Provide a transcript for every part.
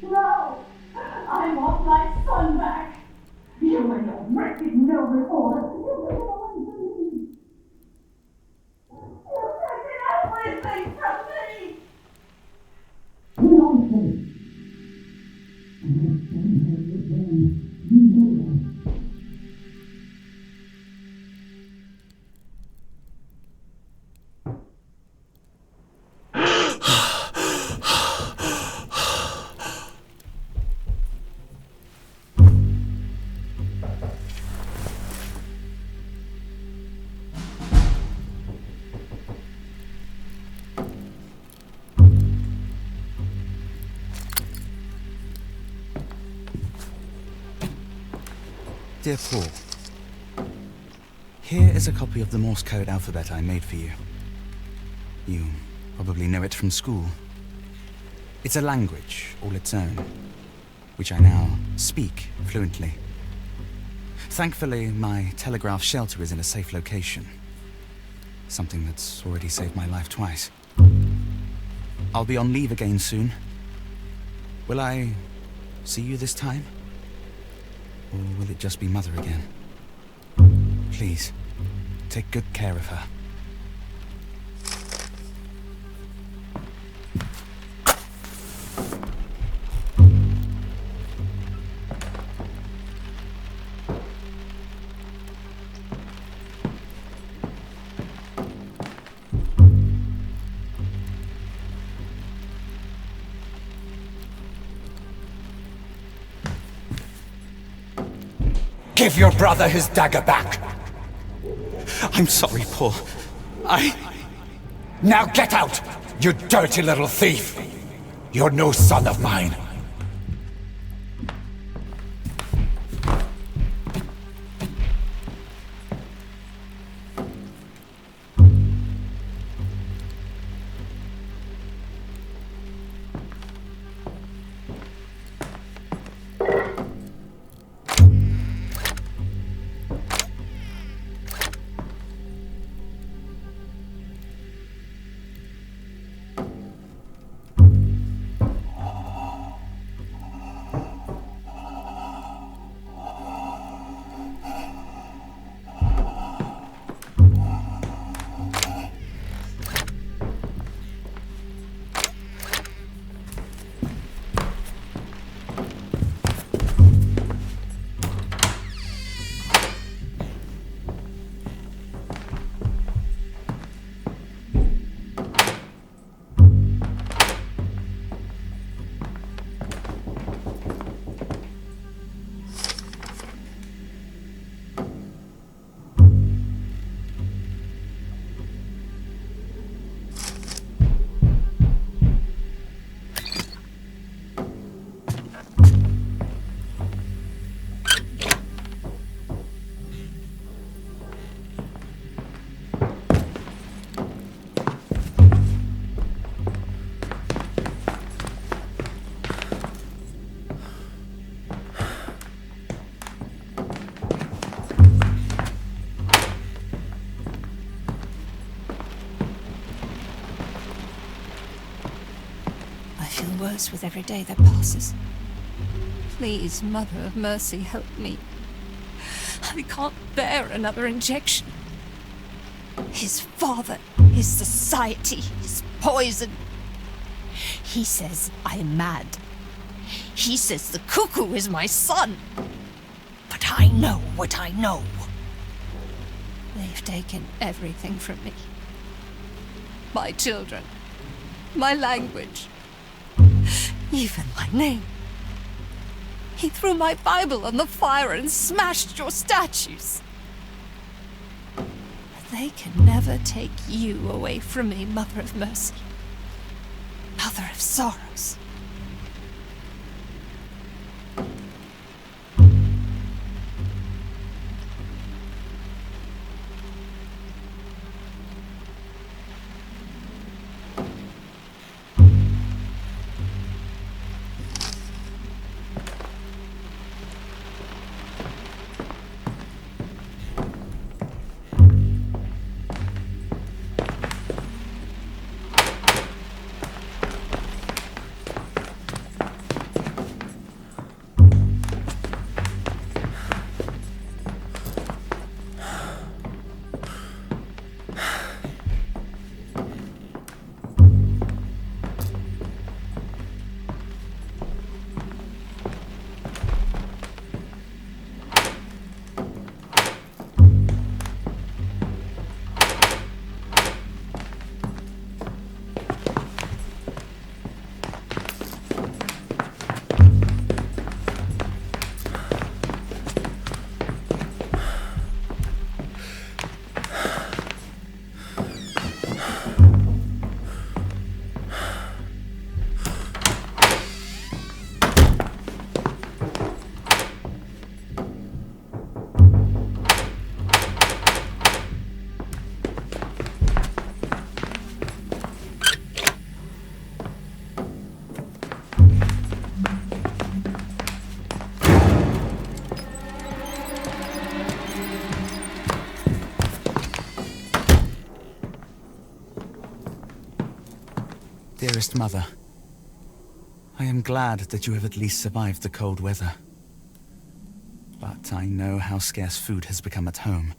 No! I want my son back! You and your wretched no recorder! You took it away from me! You've taken everything from me! Nonsense! You know that. Dear Paul, here is a copy of the Morse code alphabet I made for you. You probably know it from school. It's a language all its own, which I now speak fluently. Thankfully, my telegraph shelter is in a safe location. Something that's already saved my life twice. I'll be on leave again soon. Will I see you this time? Or will it just be Mother again? Please, take good care of her. Give your brother his dagger back! I'm sorry, Paul. Now get out, you dirty little thief! You're no son of mine. Worse with every day that passes. Please, Mother of Mercy, help me. I can't bear another injection. His father, his society, his poison. He says I'm mad. He says the cuckoo is my son. But I know what I know. They've taken everything from me. My children, my language, even my name. He threw my Bible on the fire and smashed your statues. But they can never take you away from me, Mother of Mercy. Mother of Sorrows. Dearest mother, I am glad that you have at least survived the cold weather. But I know how scarce food has become at home.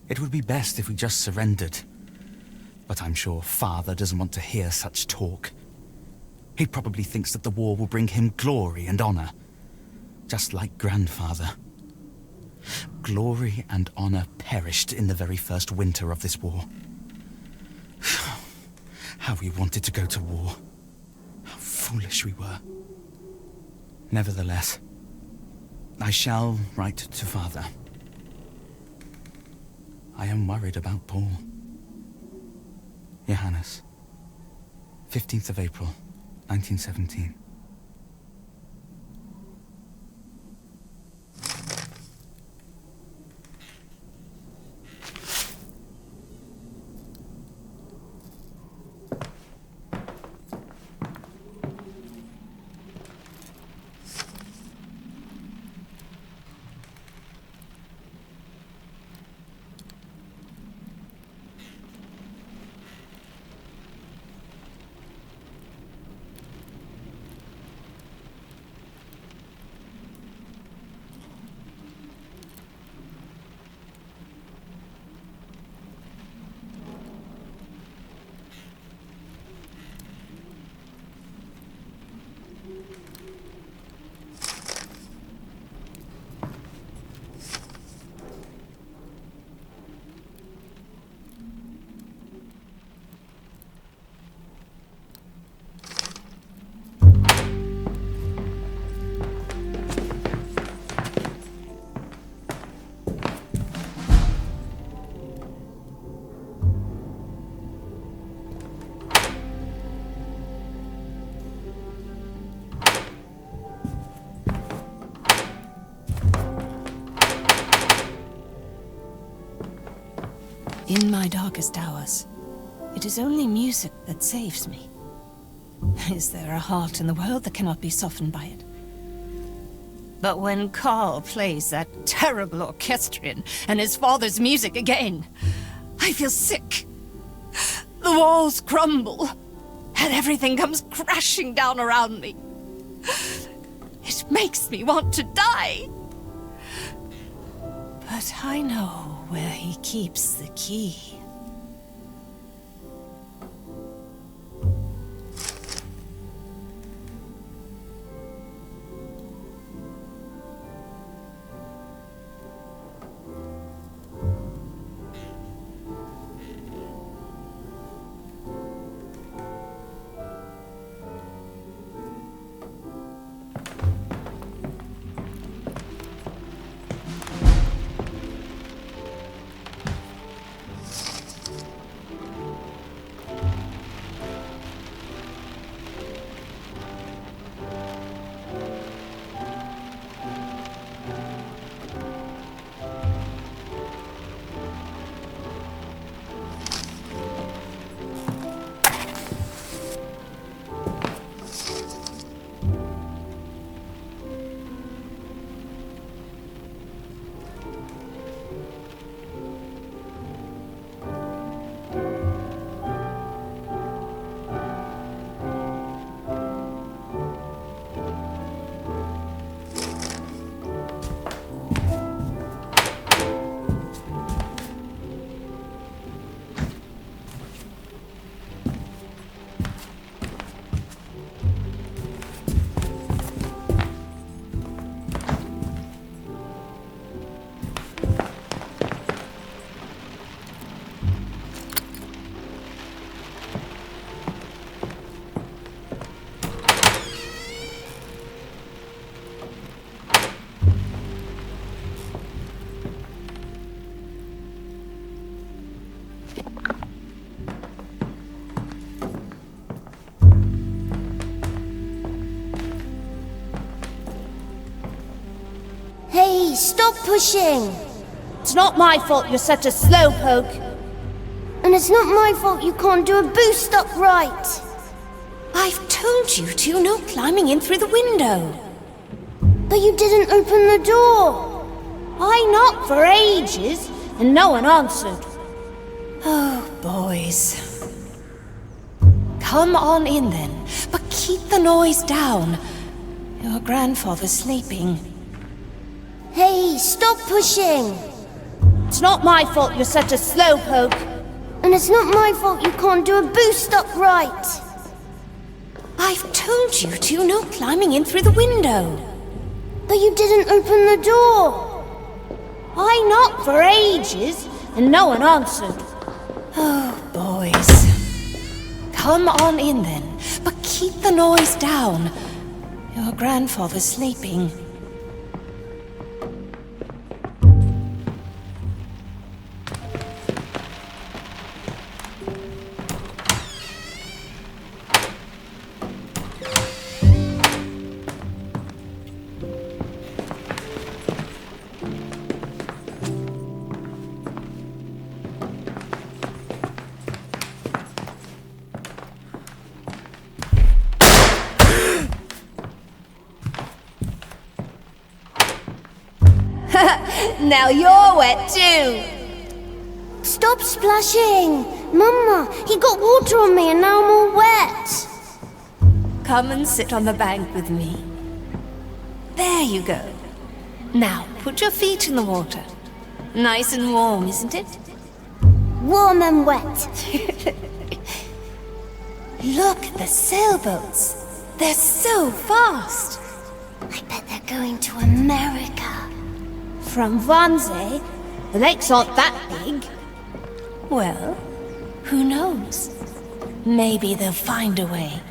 It would be best if we just surrendered. But I'm sure Father doesn't want to hear such talk. He probably thinks that the war will bring him glory and honor. Just like Grandfather. Glory and honor perished in the very first winter of this war. How we wanted to go to war. How foolish we were. Nevertheless, I shall write to Father. I am worried about Paul. Johannes, 15th of April, 1917. In my darkest hours, it is only music that saves me. Is there a heart in the world that cannot be softened by it? But when Carl plays that terrible orchestrion and his father's music again, I feel sick. The walls crumble, and everything comes crashing down around me. It makes me want to die. But I know where he keeps the key. Hey, stop pushing! It's not my fault you're such a slowpoke. And it's not my fault you can't do a boost up right. I've told you to, no climbing in through the window. But you didn't open the door. I knocked for ages, and no one answered. Oh, boys. Come on in then, but keep the noise down. Your grandfather's sleeping. Hey, stop pushing! It's not my fault you're such a slowpoke. And it's not my fault you can't do a boost up right. I've told you to, no climbing in through the window. But you didn't open the door. I knocked for ages, and no one answered. Oh, boys. Come on in then, but keep the noise down. Your grandfather's sleeping. Now you're wet too. Stop splashing! Mama, he got water on me and now I'm all wet. Come and sit on the bank with me. There you go. Now, put your feet in the water. Nice and warm, isn't it? Warm and wet. Look at the sailboats. They're so fast. I bet they're going to America. From Wannsee, the lakes aren't that big. Well, who knows? Maybe they'll find a way.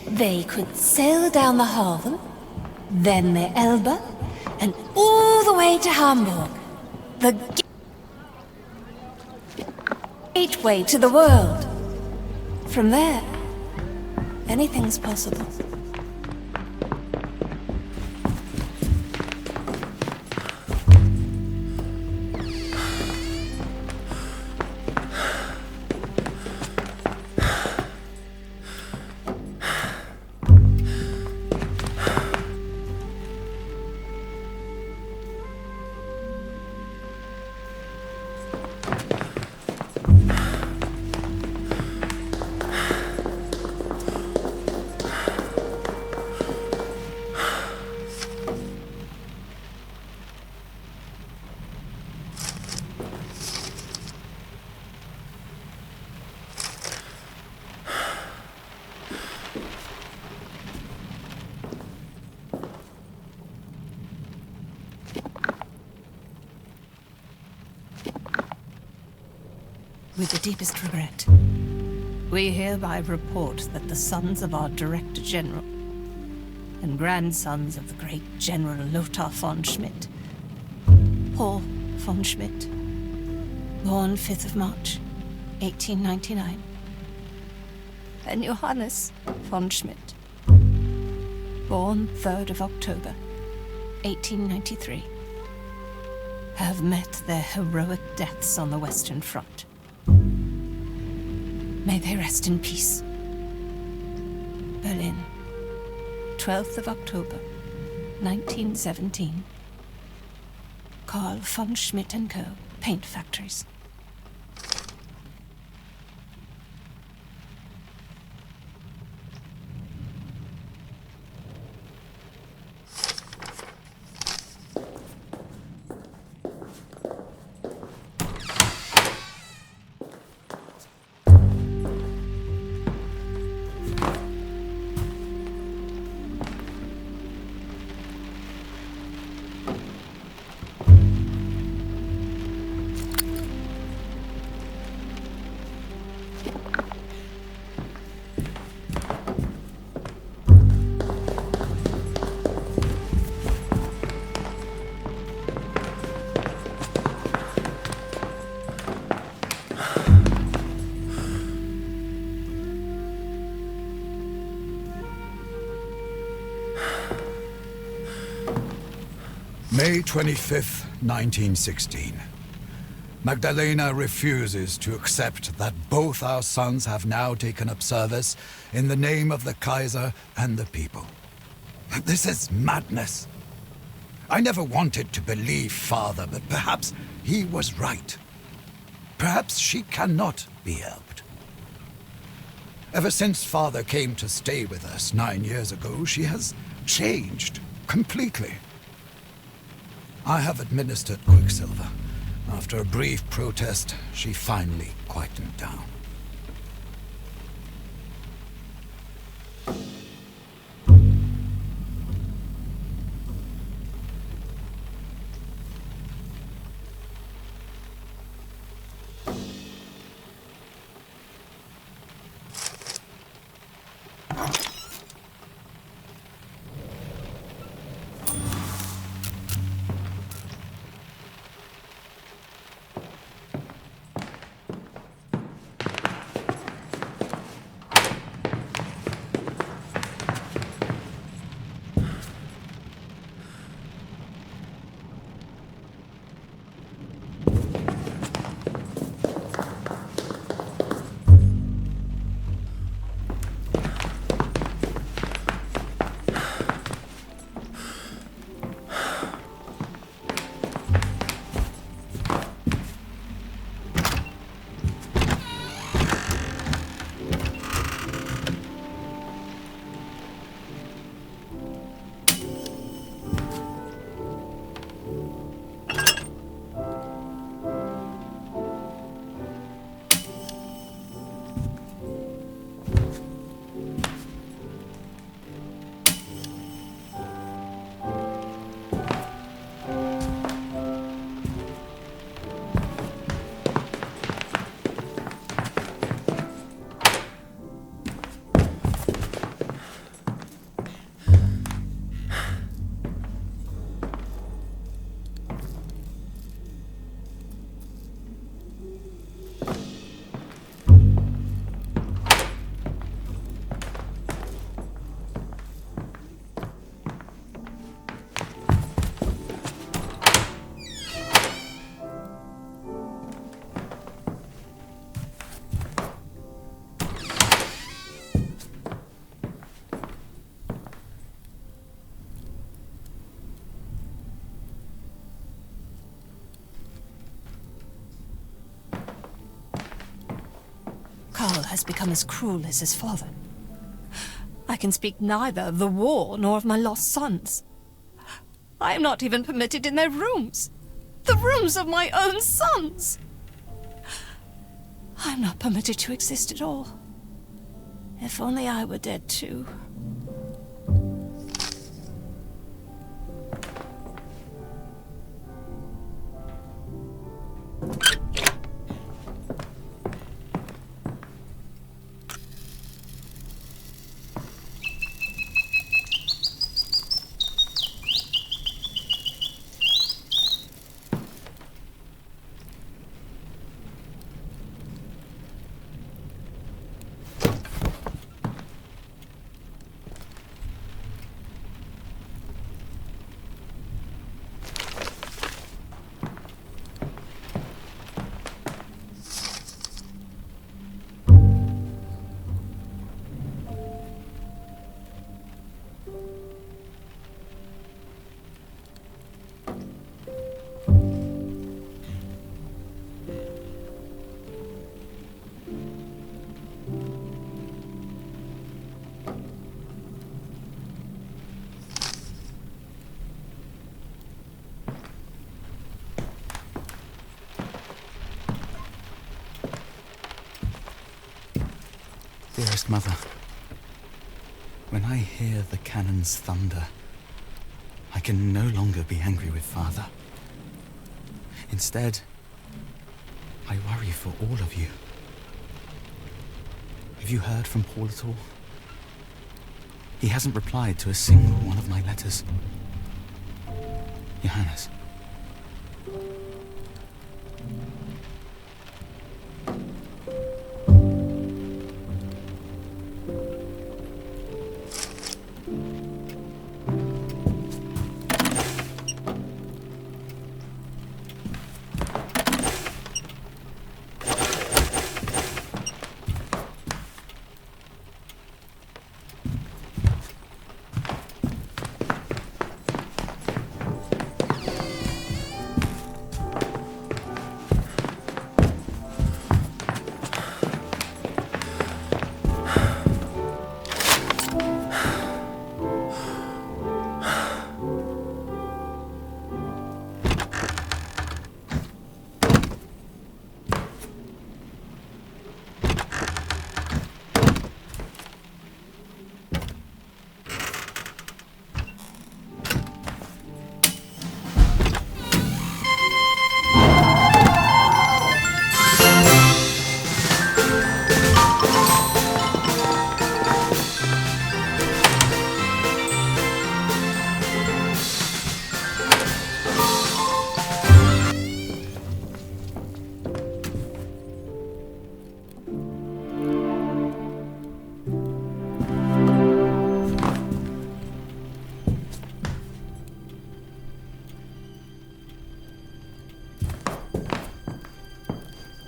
They could sail down the Havel, then the Elbe, and all the way to Hamburg. The gateway to the world. From there, anything's possible. With the deepest regret, we hereby report that the sons of our Director General and grandsons of the great General Lothar von Schmidt, Paul von Schmidt, born 5th of March, 1899, and Johannes von Schmidt, born 3rd of October, 1893, have met their heroic deaths on the Western Front. May they rest in peace. Berlin, 12th of October, 1917. Carl von Schmidt & Co., Paint Factories. May 25th, 1916. Magdalena refuses to accept that both our sons have now taken up service in the name of the Kaiser and the people. This is madness. I never wanted to believe Father, but perhaps he was right. Perhaps she cannot be helped. Ever since Father came to stay with us 9 years ago, she has changed completely. I have administered Quicksilver. After a brief protest, she finally quietened down. Carl has become as cruel as his father. I can speak neither of the war nor of my lost sons. I am not even permitted in their rooms. The rooms of my own sons. I am not permitted to exist at all. If only I were dead too. Dearest Mother, when I hear the cannon's thunder, I can no longer be angry with Father. Instead, I worry for all of you. Have you heard from Paul at all? He hasn't replied to a single one of my letters. Johannes.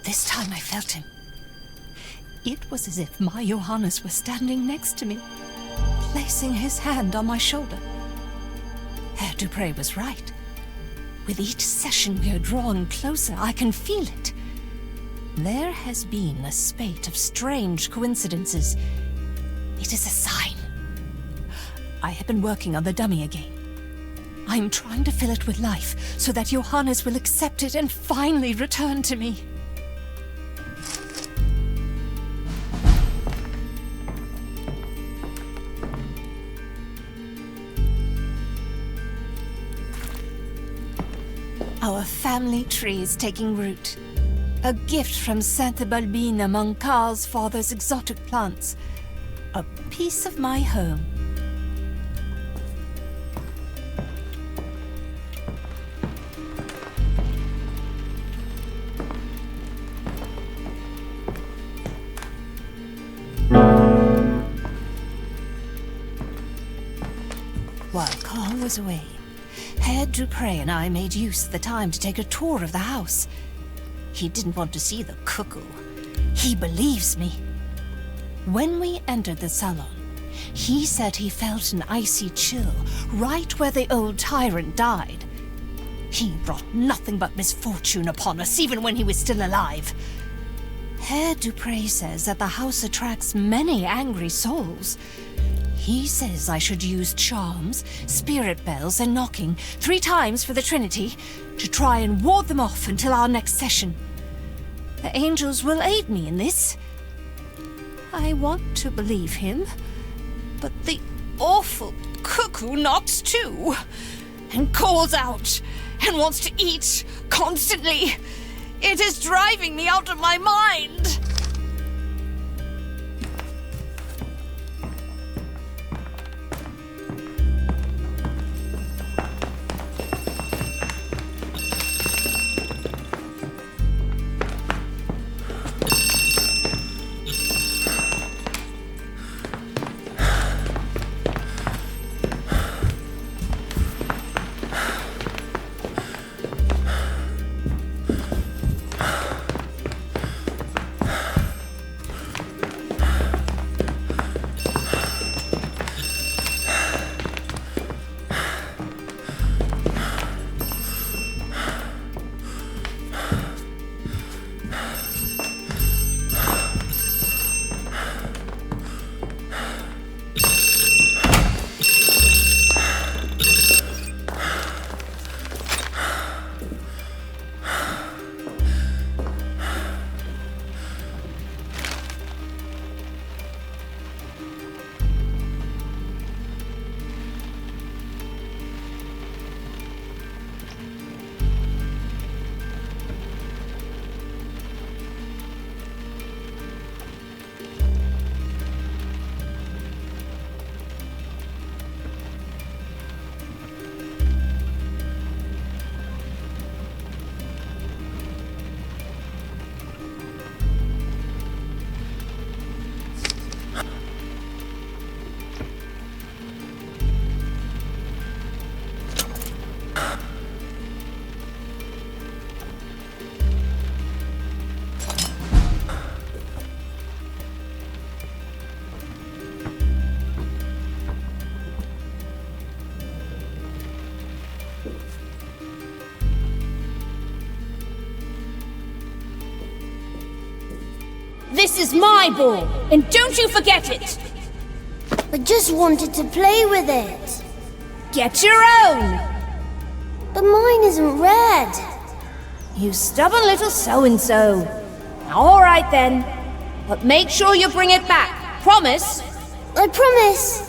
This time I felt him. It was as if my Johannes were standing next to me, placing his hand on my shoulder. Herr Dupre was right. With each session we are drawn closer, I can feel it. There has been a spate of strange coincidences. It is a sign. I have been working on the dummy again. I'm trying to fill it with life so that Johannes will accept it and finally return to me. Our family tree is taking root. A gift from Sainte Balbine among Karl's father's exotic plants. A piece of my home. While Karl was away, Herr Dupre and I made use of the time to take a tour of the house. He didn't want to see the cuckoo. He believes me. When we entered the salon, he said he felt an icy chill right where the old tyrant died. He brought nothing but misfortune upon us, even when he was still alive. Herr Dupre says that the house attracts many angry souls. He says I should use charms, spirit bells, and knocking 3 times for the Trinity to try and ward them off until our next session. The angels will aid me in this. I want to believe him, but the awful cuckoo knocks too, and calls out, and wants to eat constantly. It is driving me out of my mind. This is my ball, and don't you forget it! I just wanted to play with it. Get your own! But mine isn't red. You stubborn little so-and-so. All right then, but make sure you bring it back. Promise? I promise.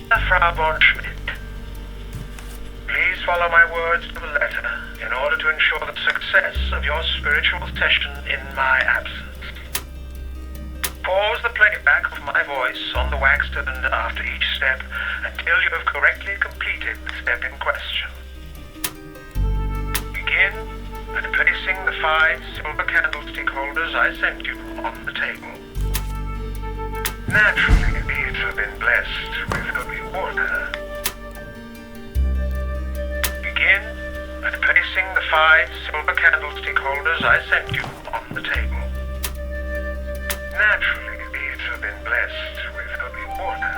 Frau von Schmidt, please follow my words to the letter in order to ensure the success of your spiritual session in my absence. Pause the playback of my voice on the wax turned after each step until you have correctly completed the step in question. Begin by placing the 5 silver candlestick holders I sent you on the table. Naturally, these have been blessed with holy water. Begin by placing the 5 silver candlestick holders I sent you on the table. Naturally, these have been blessed with holy water.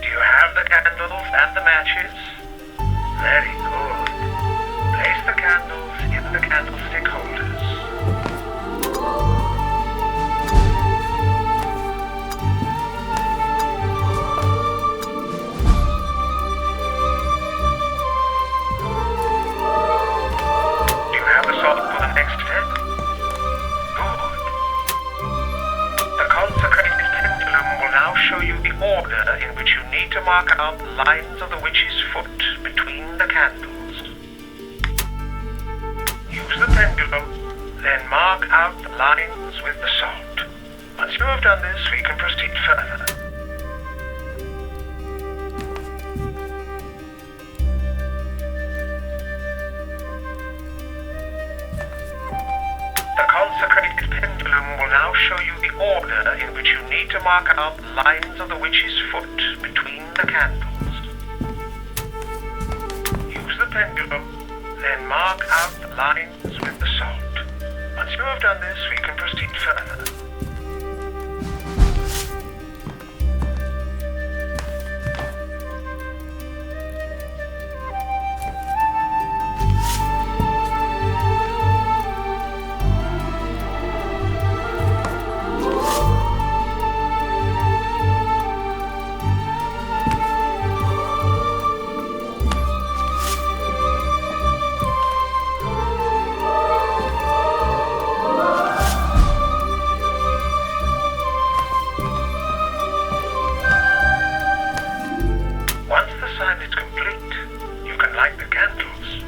Do you have the candles and the matches? Very good. Place the candles in the candlestick holders. Do you have the salt for the next step? Good. The consecrated pendulum will now show you the order in which you need to mark out the lines of the witch's foot between the candles. Use the pendulum, then mark out the lines with the salt. Once you have done this, we can proceed further. The consecrated pendulum will now show you the order in which you need to mark out the lines of the witch's foot between the candles. Use the pendulum, then mark out the lines with the salt. Once you have done this, we can proceed further. Once the sign is complete, you can light the candles.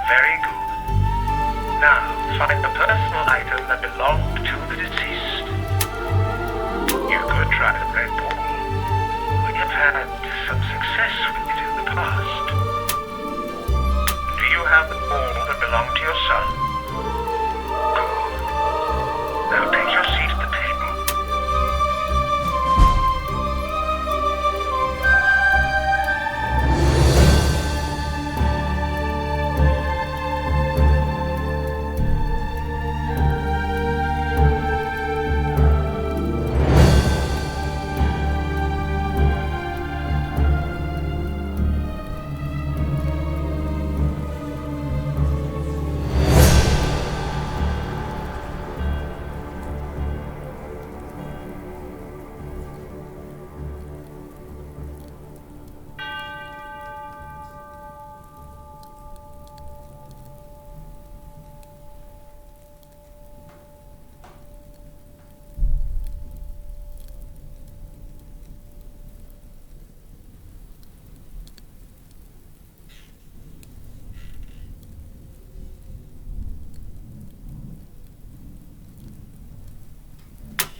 Very good. Now, find the personal item that belonged to the deceased. You could try the red ball. We have had some success with it in the past. Do you have the ball that belonged to your son? Good. Now take your seat at the table.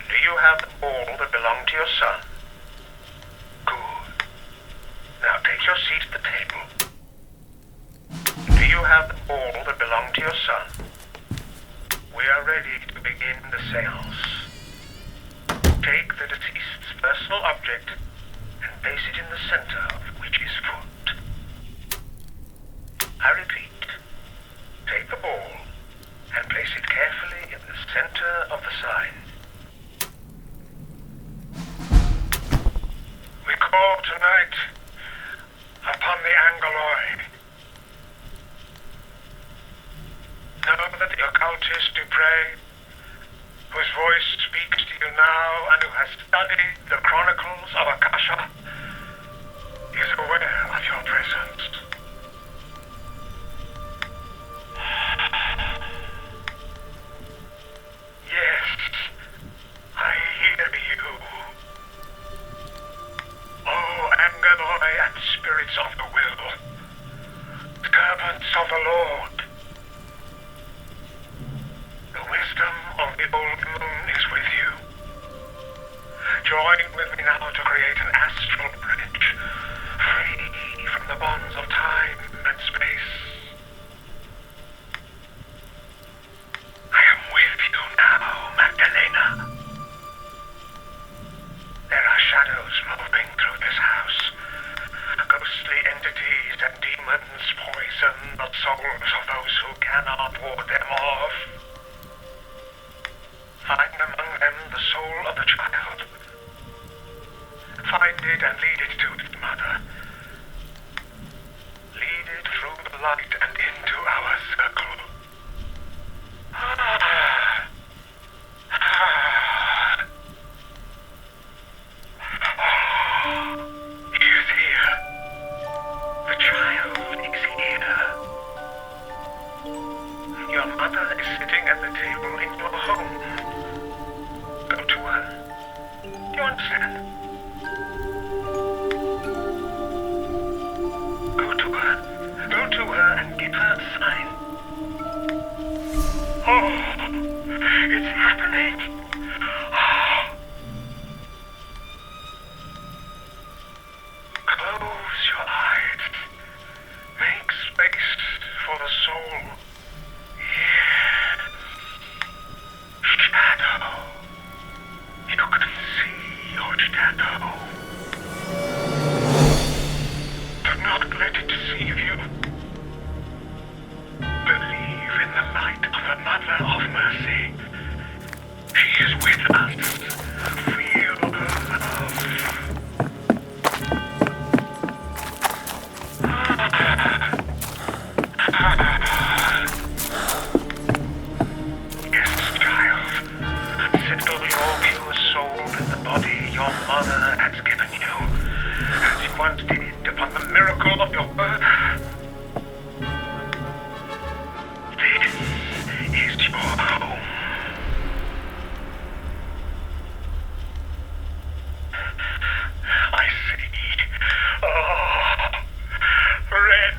Do you have the ball that belonged to your son? Good. Now take your seat at the table. Do you have the ball that belonged to your son? We are ready to begin the seance. Take the deceased's personal object and place it in the center of the witch's foot. I repeat, take the ball and place it carefully in the center of the sign. We call tonight upon the Angeloi. Know that the occultist Dupre, whose voice speaks to you now and who has studied the chronicles of Akasha, is aware of your presence. Yes, I hear you. Oh, Angeloi and spirits of the will, servants of the Lord. The wisdom of the old moon is with you. Join with me now to create an astral bridge, free from the bonds of time and space. I am with you now, Magdalena. There are shadows moving through this house. Ghostly entities and demons poison the souls of those who cannot ward them off. Find among them the soul of the child. Find it and lead it to its mother. Lead it through the light and into our circle. He is here. The child is here. Your mother is sitting at the table in your home. Go to her. Do you understand? Go to her. Go to her and give her a sign. Oh, it's happening. Oh. Close your eyes. Make space for the soul. Yes. Shadow. You can see your shadow. Do not let it deceive you. Believe in the light of the Mother of Mercy. She is with us. Feel her love. Yes, child. Settle your pure soul in the body your mother has given you, as you once did upon the miracle of your birth. This is your home. I see. Oh, red.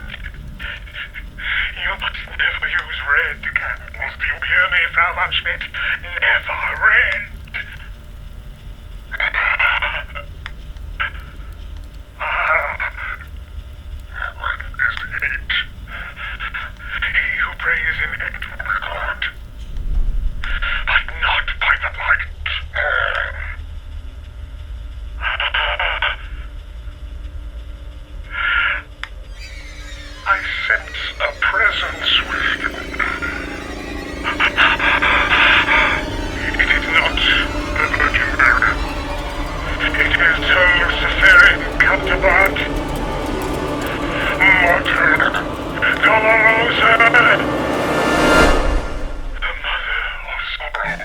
You must never use red candles. Do you hear me, Frau von Schmidt? Never red. What is hate? He who prays in hate will be caught, but not by the light. I sense a presence with you. It is not the Virgin Mary. It is her Luciferian counterpart, Mater Dolorosa, the Mother of Sorrow.